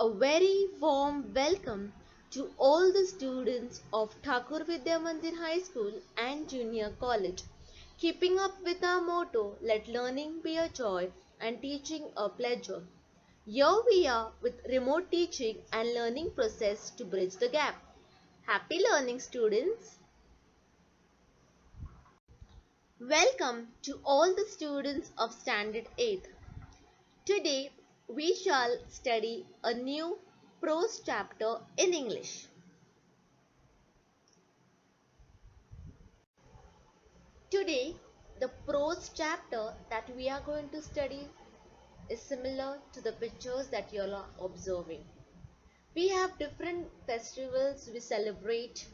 A very warm welcome to all the students of Thakur Vidya Mandir High School and Junior College. Keeping up with our motto, let learning be a joy and teaching a pleasure. Here we are with remote teaching and learning process to bridge the gap. Happy learning, students! Welcome to all the students of Standard 8th. Today we shall study a new prose chapter in English. Today the prose chapter that we are going to study is similar to the pictures that you are observing. We have different festivals we celebrate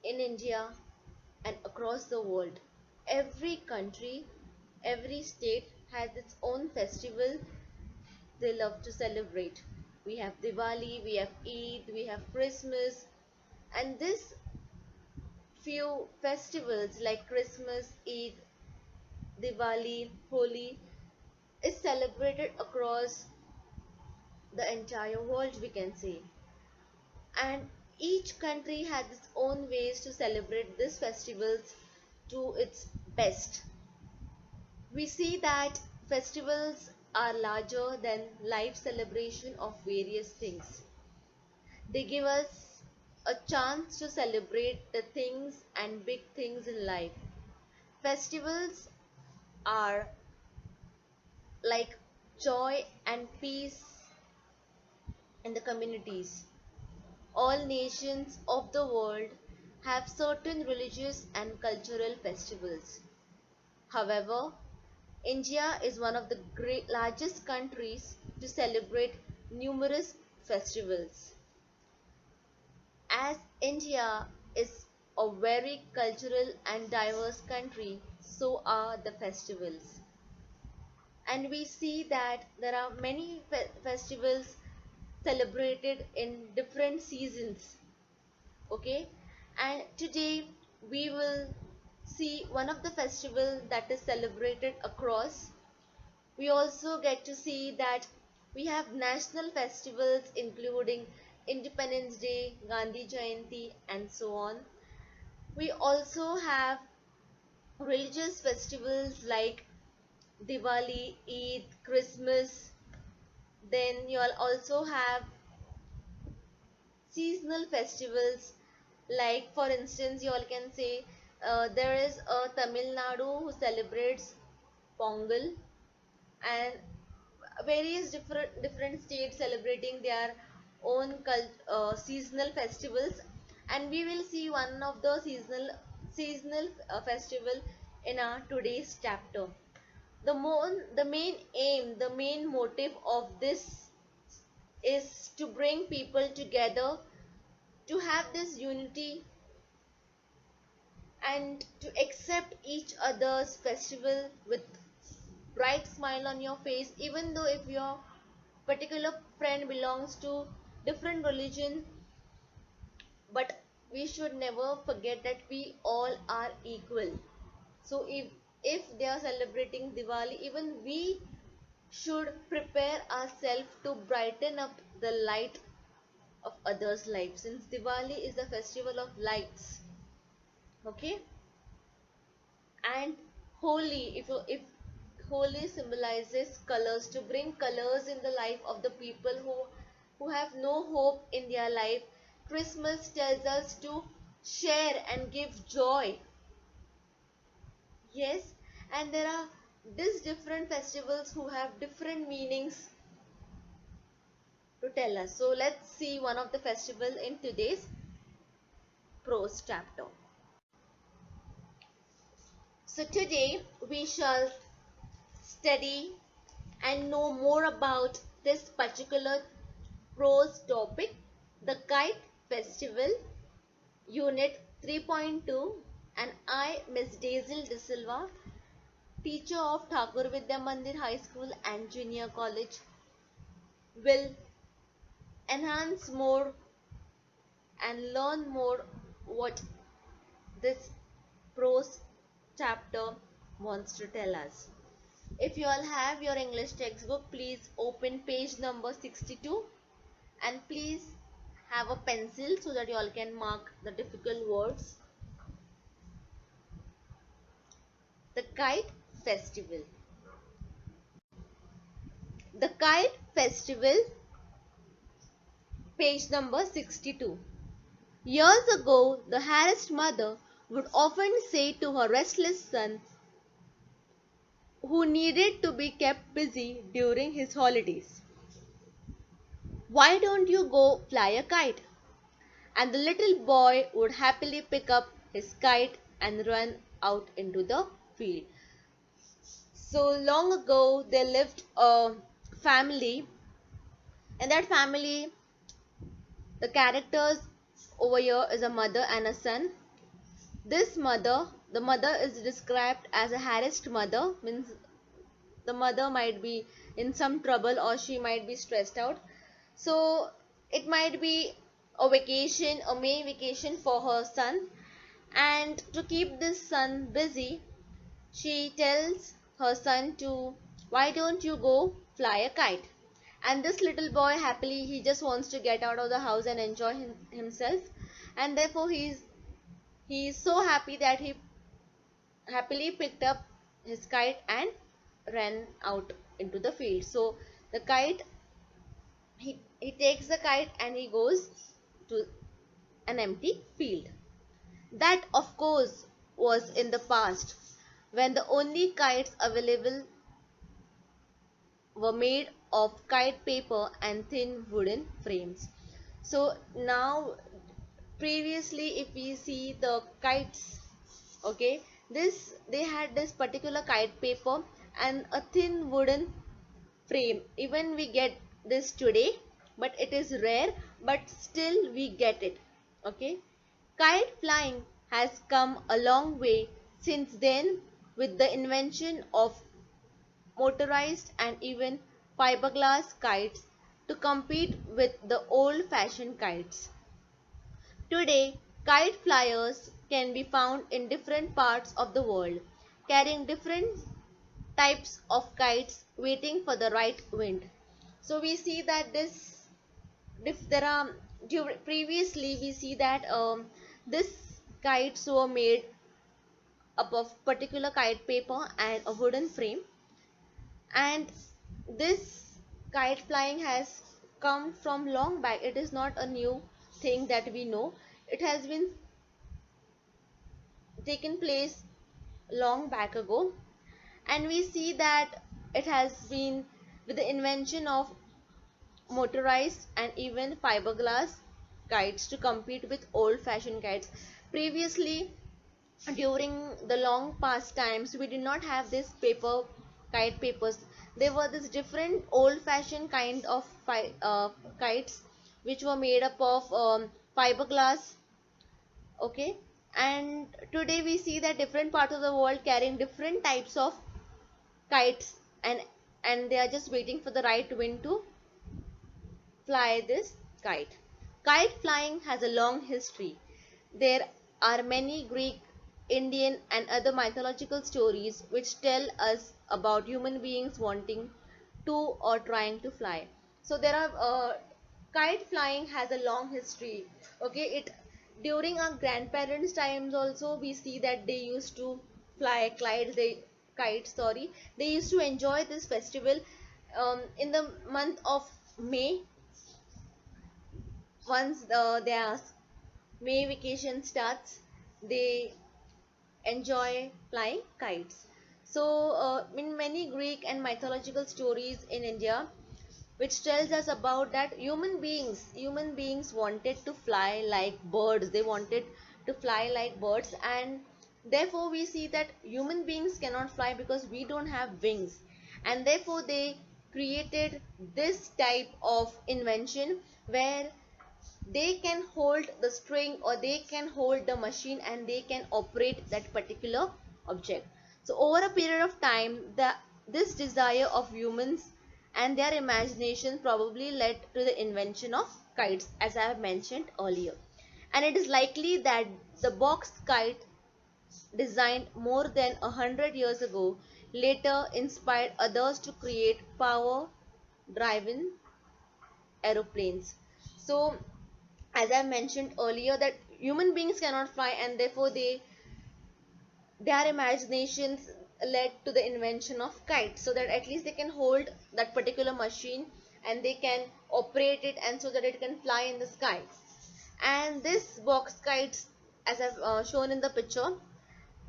in India and across the world. Every country, every state has its own festival they love to celebrate. We have Diwali, we have Eid, we have Christmas, and this few festivals like Christmas, Eid, Diwali, Holi is celebrated across the entire world, we can say. And each country has its own ways to celebrate these festivals to its best. We see that festivals are larger than life celebration of various things. They give us a chance to celebrate the things and big things in life. Festivals are like joy and peace in the communities. All nations of the world have certain religious and cultural festivals. However, India is one of the largest countries to celebrate numerous festivals. As India is a very cultural and diverse country, so are the festivals. And we see that there are many festivals celebrated in different seasons. Okay, and today we will see one of the festivals that is celebrated across. We also get to see that we have national festivals including Independence Day, Gandhi Jayanti, and so on. We also have religious festivals like Diwali, Eid, Christmas. Then you'll also have seasonal festivals like, for instance, you all can say there is a Tamil Nadu who celebrates Pongal, and various different states celebrating their own seasonal festivals, and we will see one of the seasonal festival in our today's chapter. The main aim, the main motive of this is to bring people together, to have this unity and to accept each other's festival with bright smile on your face, even though if your particular friend belongs to different religion. But we should never forget that we all are equal. So if they are celebrating Diwali, even we should prepare ourselves to brighten up the light of others' lives, since Diwali is a festival of lights. Okay, and Holi, if Holi symbolizes colors, to bring colors in the life of the people who have no hope in their life. Christmas tells us to share and give joy. Yes, and there are these different festivals who have different meanings to tell us. So let's see one of the festival in today's prose chapter. So today we shall study and know more about this particular prose topic, the Kite Festival, Unit 3.2, and I, Miss Dezal De Silva, teacher of Thakur Vidya Mandir High School and Junior College, will enhance more and learn more what this prose chapter wants to tell us. If you all have your English textbook, please open page number 62 and please have a pencil so that you all can mark the difficult words. The Kite Festival. The Kite Festival, page number 62. Years ago, the harassed mother would often say to her restless son, who needed to be kept busy during his holidays, "Why don't you go fly a kite?" And the little boy would happily pick up his kite and run out into the field. So long ago, there lived a family. In that family, the characters over here is a mother and a son. This mother, the mother is described as a harassed mother, means the mother might be in some trouble or she might be stressed out. So it might be a vacation, a May vacation for her son, and to keep this son busy, she tells her son to, "Why don't you go fly a kite?" And this little boy happily, he just wants to get out of the house and enjoy himself, and therefore he is so happy that he happily picked up his kite and ran out into the field. So the kite, he takes the kite and he goes to an empty field. That, of course, was in the past, when the only kites available were made of kite paper and thin wooden frames. So now, previously, if we see the kites, okay, this they had this particular kite paper and a thin wooden frame. Even we get this today, but it is rare, but still we get it. Okay, kite flying has come a long way since then, with the invention of motorized and even fiberglass kites to compete with the old fashioned kites. Today, kite flyers can be found in different parts of the world, carrying different types of kites waiting for the right wind. So we see that this, if there are, previously we see that this kites were made up of particular kite paper and a wooden frame, and this kite flying has come from long back. It is not a new thing that we know. It has been taken place long back ago, and we see that it has been with the invention of motorized and even fiberglass kites to compete with old fashioned kites. Previously, during the long past times, we did not have this paper kite papers. There were this different old fashioned kind of kites which were made up of fiberglass. Okay, and today we see that different parts of the world carrying different types of kites, and they are just waiting for the right wind to fly this kite. Kite flying has a long history. There are many Greek, Indian, and other mythological stories which tell us about human beings wanting to or trying to fly. So there are kite flying has a long history. Okay, it during our grandparents' times also we see that they used to fly kites. Sorry, they used to enjoy this festival in the month of May. Once their May vacation starts, they enjoy flying kites. So, in many Greek and mythological stories in India, which tells us about that human beings wanted to fly like birds. They wanted to fly like birds, and therefore we see that human beings cannot fly because we don't have wings, and therefore they created this type of invention where they can hold the string or they can hold the machine and they can operate that particular object. So over a period of time, this desire of humans and their imagination probably led to the invention of kites, as I have mentioned earlier. And it is likely that the box kite, designed more than 100 years ago, later inspired others to create power driven aeroplanes. So, as I mentioned earlier, that human beings cannot fly, and therefore their imaginations led to the invention of kites, so that at least they can hold that particular machine and they can operate it, and so that it can fly in the sky. And this box kites, as I've shown in the picture,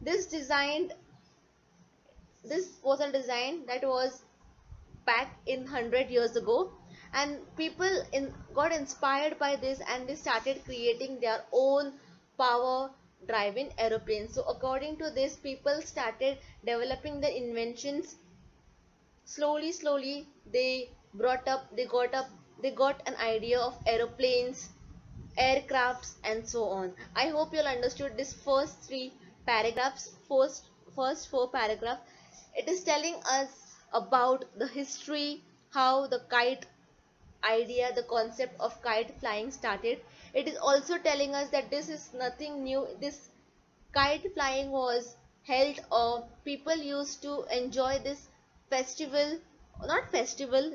this designed this was a design that was back in 100 years ago, and people got inspired by this, and they started creating their own power driven aeroplanes. So according to this, people started developing the inventions. Slowly they got an idea of aeroplanes, aircrafts, and so on. I hope you'll understood this first three paragraphs. First four paragraph, it is telling us about the history, how the kite idea, the concept of kite flying started. It is also telling us that this is nothing new. This kite flying was held, or people used to enjoy this festival, not festival,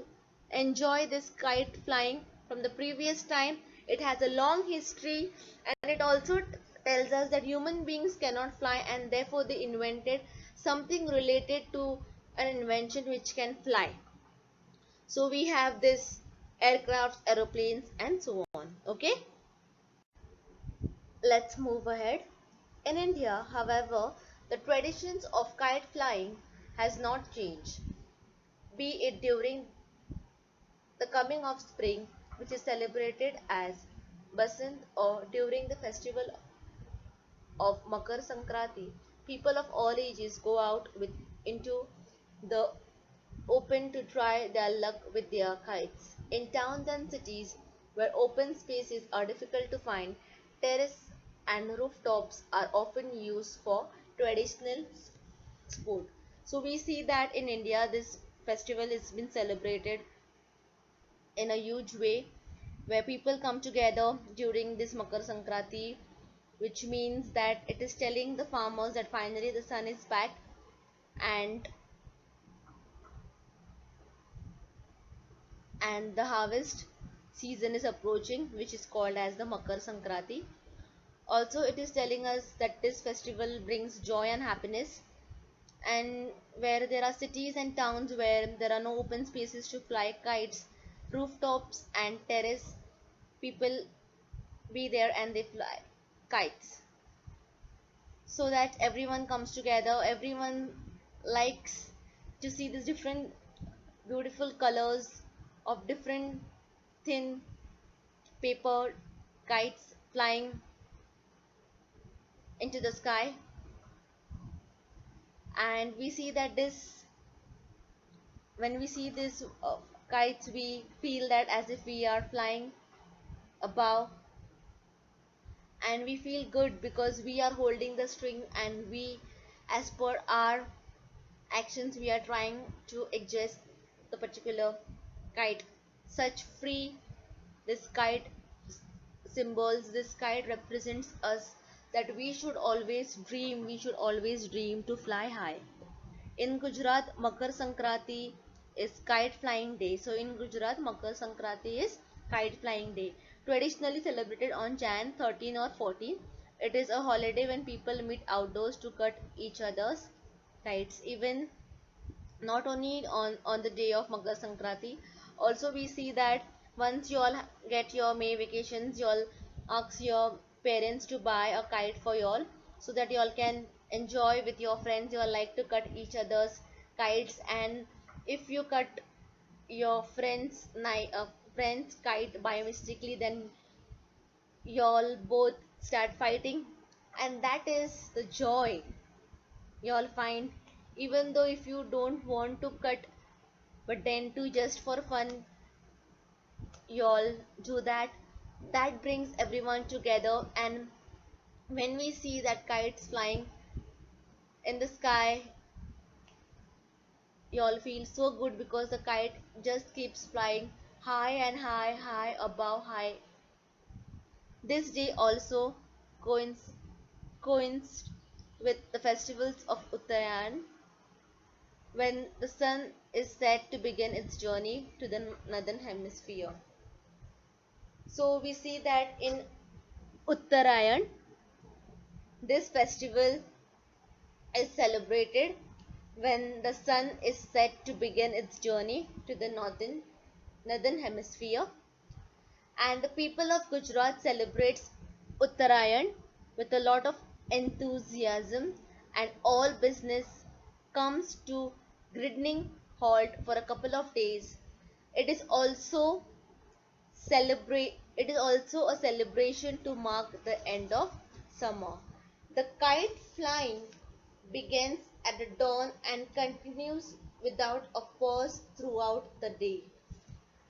enjoy this kite flying from the previous time. It has a long history, and it also tells us that human beings cannot fly, and therefore they invented something related to an invention which can fly. So we have this aircrafts, aeroplanes, and so on. Okay, let's move ahead. In India, however, the traditions of kite flying has not changed, be it during the coming of spring, which is celebrated as Basant, or during the festival of Makar Sankranti. People of all ages go out into the open to try their luck with their kites. In towns and cities where open spaces are difficult to find, terraces and rooftops are often used for traditional sport. So we see that in India this festival has been celebrated in a huge way, where people come together during this Makar Sankranti, which means that it is telling the farmers that finally the sun is back, and the harvest season is approaching, which is called as the Makar Sankranti. Also, it is telling us that this festival brings joy and happiness, and where there are cities and towns where there are no open spaces to fly kites, rooftops and terrace, people be there and they fly kites, so that everyone comes together. Everyone likes to see these different beautiful colors of different thin paper kites flying into the sky. And we see that this when we see this kites, we feel that as if we are flying above, and we feel good because we are holding the string, and we, as per our actions, we are trying to adjust the particular kite. Such free, this kite symbols, this kite represents us, that we should always dream to fly high. In Gujarat, Makar Sankranti is kite flying day. So in Gujarat, Makar Sankranti is kite flying day, traditionally celebrated on Jan 13 or 14. It is a holiday when people meet outdoors to cut each other's kites. Even not only on the day of Makar Sankranti, also we see that once you all get your May vacations, you all ask your parents to buy a kite for you all, so that you all can enjoy with your friends. You all like to cut each other's kites, and if you cut your friend's kite by mistakenly, then you all both start fighting, and that is the joy you all find. Even though if you don't want to cut, but then to just for fun you all do that, that brings everyone together. And when we see that kites flying in the sky, you all feel so good because the kite just keeps flying high and high above high. This day also coincides with the festivals of Uttarayan, when the sun is set to begin its journey to the northern hemisphere. So we see that in Uttarayan, this festival is celebrated when the sun is set to begin its journey to the northern hemisphere, and the people of Gujarat celebrates Uttarayan with a lot of enthusiasm, and all business comes to grinding halt for a couple of days. It is also it is also a celebration to mark the end of summer. The kite flying begins at the dawn and continues without a pause throughout the day.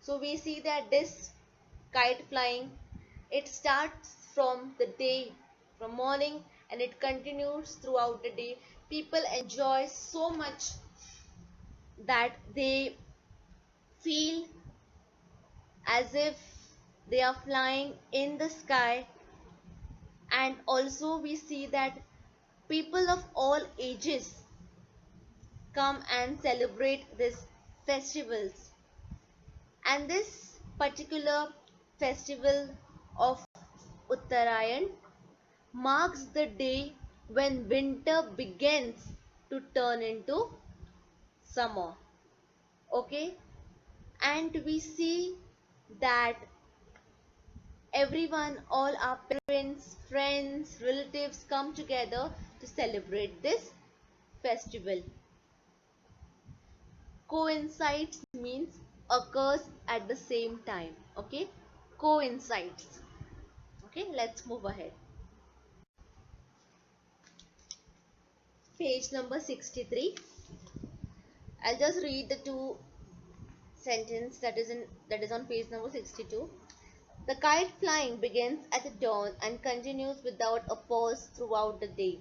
So we see that this kite flying, it starts from the day, from morning, and it continues throughout the day. People enjoy so much that they feel as if they are flying in the sky. And also we see that people of all ages come and celebrate these festivals. And this particular festival of Uttarayan marks the day when winter begins to turn into summer. Okay, and we see that everyone, all our parents, friends, relatives come together to celebrate this festival. Coincides means occurs at the same time. Okay, coincides. Okay, let's move ahead. Page number 63. I'll just read the two sentence that is on page number 62. The kite flying begins at the dawn and continues without a pause throughout the day.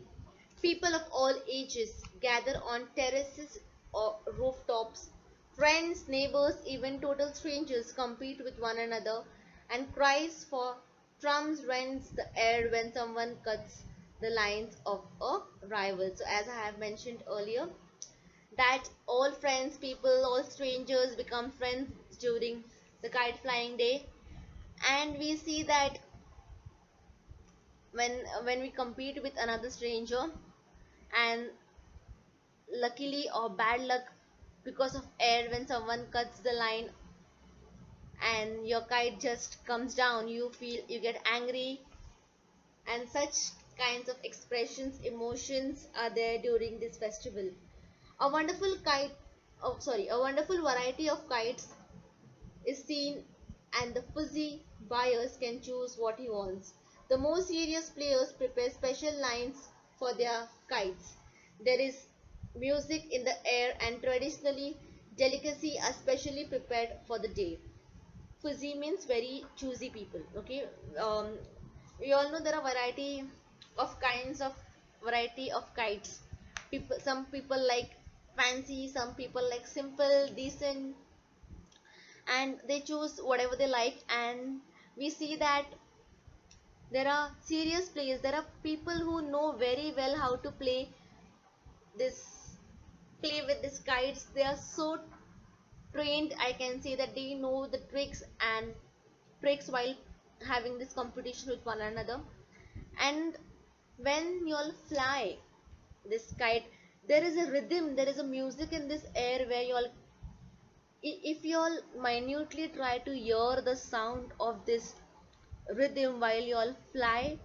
People of all ages gather on terraces or rooftops. Friends, neighbors, even total strangers compete with one another, and cries for drums rends the air when someone cuts the lines of a rival. So as I have mentioned earlier, that all friends, people, all strangers become friends during the kite flying day. And we see that when we compete with another stranger, and luckily or bad luck, because of air, when someone cuts the line and your kite just comes down, you get angry, and such kinds of expressions, emotions are there during this festival. A wonderful a wonderful variety of kites is seen, and the fuzzy buyers can choose what he wants. The more serious players prepare special lines for their kites. There is music in the air, and traditionally delicacy are specially prepared for the day. Fuzzy means very choosy people. Okay, um, we all know there are variety of kites. Some people like fancy, some people like simple, decent, and they choose whatever they like. And we see that there are serious players, there are people who know very well how to this play with these kites. They are so trained, I can say that they know the tricks while having this competition with one another. And when you all fly this kite, there is a rhythm, there is a music in this air, where you all, if you all minutely try to hear the sound of this rhythm while you all fly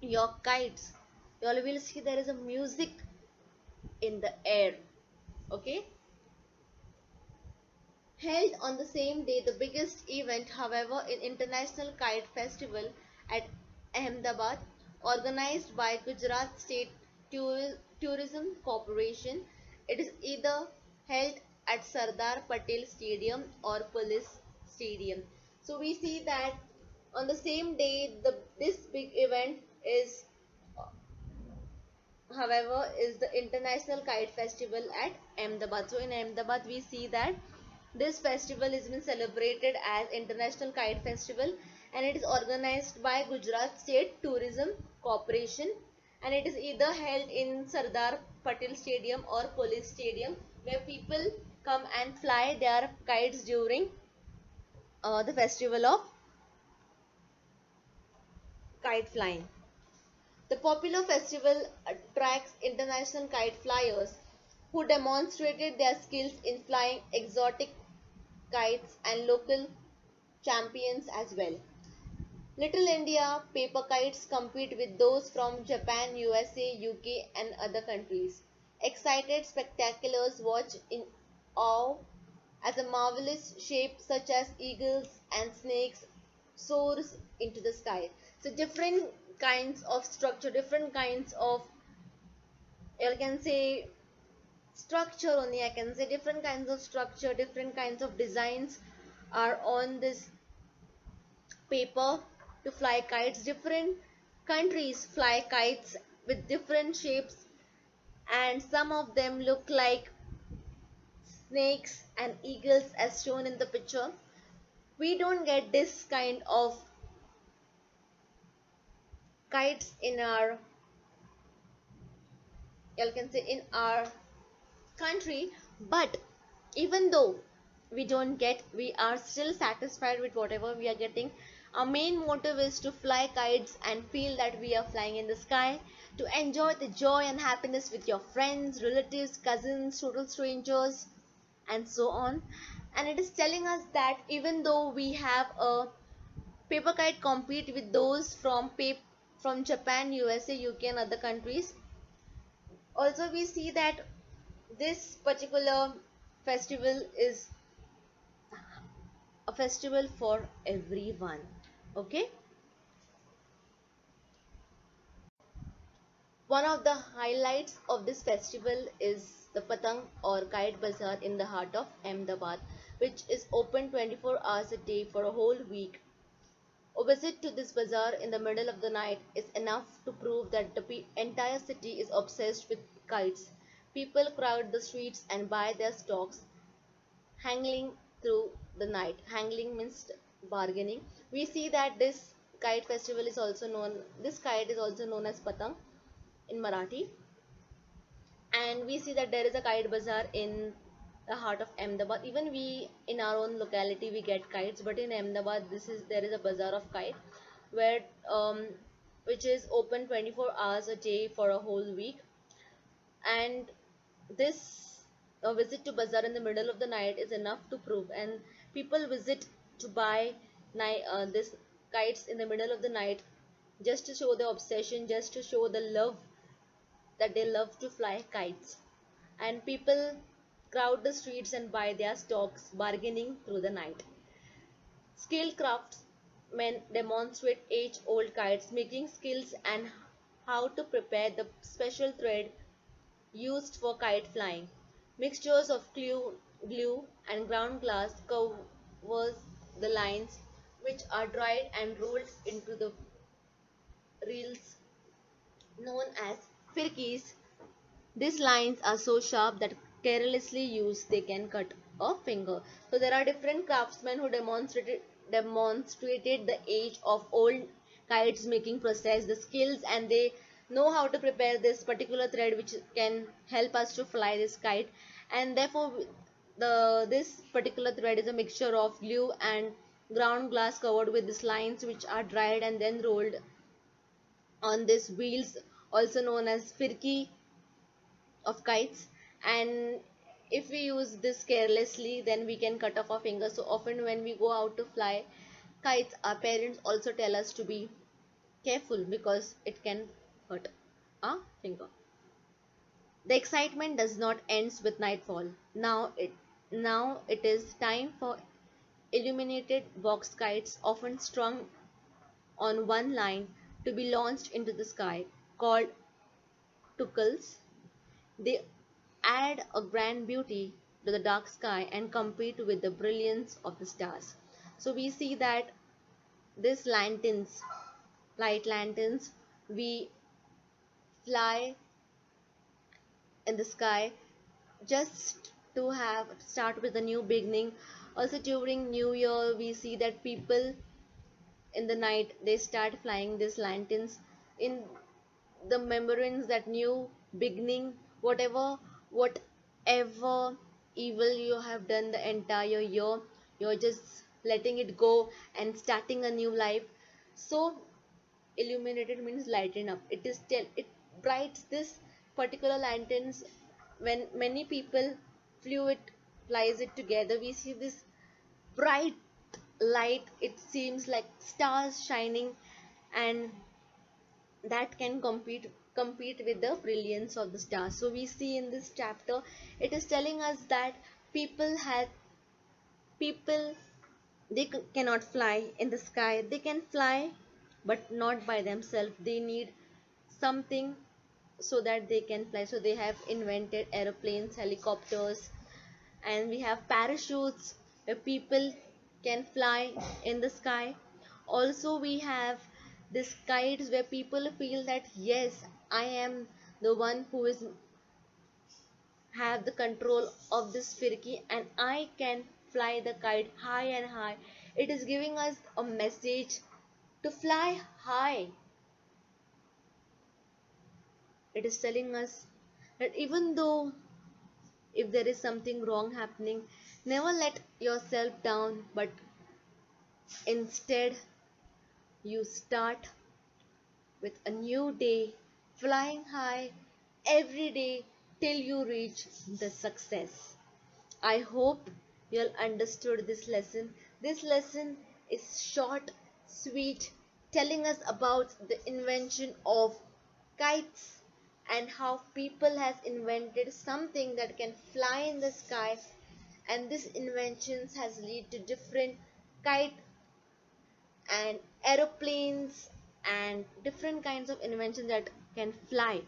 your kites, you all will see there is a music in the air. Okay, held on the same day, the biggest event, however, in International Kite Festival at Ahmedabad, organized by Gujarat State Tourism Corporation. It is either held at Sardar Patel Stadium or Police Stadium. So we see that on the same day, this big event is, however, is the International Kite Festival at Ahmedabad. So in Ahmedabad we see that this festival is been celebrated as International Kite Festival, and it is organized by Gujarat State Tourism Corporation, and it is either held in Sardar Patel Stadium or Police Stadium where people come and fly their kites during the festival of kite flying. The popular festival attracts international kite flyers who demonstrated their skills in flying exotic kites and local champions as well. Little India paper kites compete with those from Japan, USA, UK, and other countries. Excited spectaculars watch in awe as a marvelous shape such as eagles and snakes soars into the sky. So different kinds of structure, different kinds of, you can say, structure only, I can say different kinds of structure, different kinds of designs are on this paper to fly kites. Different countries fly kites with different shapes, and some of them look like snakes and eagles as shown in the picture. We don't get this kind of kites in our, you can say, in our country, but even though we don't get, we are still satisfied with whatever we are getting. Our main motive is to fly kites and feel that we are flying in the sky, to enjoy the joy and happiness with your friends, relatives, cousins, total strangers, and so on. And it is telling us that even though we have a paper kite compete with those from Japan, USA, UK, and other countries, also we see that this particular festival is a festival for everyone. Okay, one of the highlights of this festival is the Patang or Kite Bazaar in the heart of Ahmedabad, which is open 24 hours a day for a whole week. A visit to this bazaar in the middle of the night is enough to prove that the entire city is obsessed with kites. People crowd the streets and buy their stocks, haggling through the night. Haggling means bargaining. We see that this kite is also known as Patang in Marathi, and we see that there is a kite bazaar in the heart of Ahmedabad. Even we in our own locality we get kites, but in Ahmedabad there is a bazaar of kite where which is open 24 hours a day for a whole week. And this visit to bazaar in the middle of the night is enough to prove, and people visit to buy this kites in the middle of the night just to show the obsession, just to show the love that they love to fly kites. And people crowd the streets and buy their stocks, bargaining through the night. Skilled craftsmen demonstrate age-old kites making skills and how to prepare the special thread used for kite flying. Mixtures of glue and ground glass covers the lines, which are dried and rolled into the reels known as firkis. These lines are so sharp that carelessly used they can cut a finger. So there are different craftsmen who demonstrated the age of old kites making process, the skills, and they know how to prepare this particular thread which can help us to fly this kite. And therefore this particular thread is a mixture of glue and ground glass covered with these lines which are dried and then rolled on these wheels, also known as firki of kites. And if we use this carelessly, then we can cut off our fingers. So often when we go out to fly kites, our parents also tell us to be careful because it can hurt our finger. The excitement does not end with nightfall. Now it is time for illuminated box kites, often strung on one line, to be launched into the sky, called tukals. They add a grand beauty to the dark sky and compete with the brilliance of the stars. So we see that these lanterns, light lanterns, we fly in the sky just to have start with a new beginning. Also during New Year, we see that people in the night they start flying these lanterns in the remembrance that new beginning, whatever what whatever evil you have done the entire year, you're just letting it go and starting a new life. So illuminated means lighten up. It is tell it brights this particular lanterns. When many people flew it flies it together, we see this bright light. It seems like stars shining, and that can compete with the brilliance of the stars. So we see in this chapter it is telling us that people, they cannot fly in the sky. They can fly but not by themselves. They need something so that they can fly. So they have invented aeroplanes, helicopters, and we have parachutes where people can fly in the sky. Also we have this kites where people feel that yes, I am the one who is have the control of this firki and I can fly the kite high and high. It is giving us a message to fly high. It is telling us that even though if there is something wrong happening, never let yourself down, but instead you start with a new day, flying high every day till you reach the success. I hope you all understood this lesson. This lesson is short, sweet, telling us about the invention of kites and how people has invented something that can fly in the sky, and this inventions has led to different kite and aeroplanes and different kinds of inventions that can fly.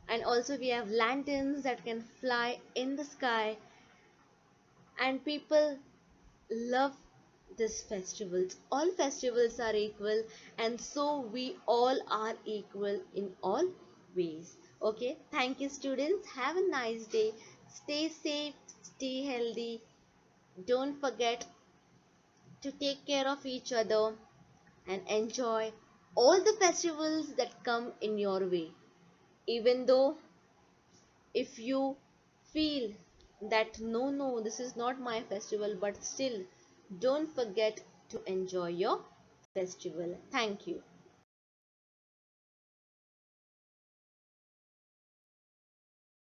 And also we have lanterns that can fly in the sky, and people love this festivals. All festivals are equal, and so we all are equal in all ways. Okay, thank you students. Have a nice day. Stay safe, stay healthy. Don't forget to take care of each other and enjoy all the festivals that come in your way. Even though if you feel that no, this is not my festival, but still don't forget to enjoy your festival. Thank you.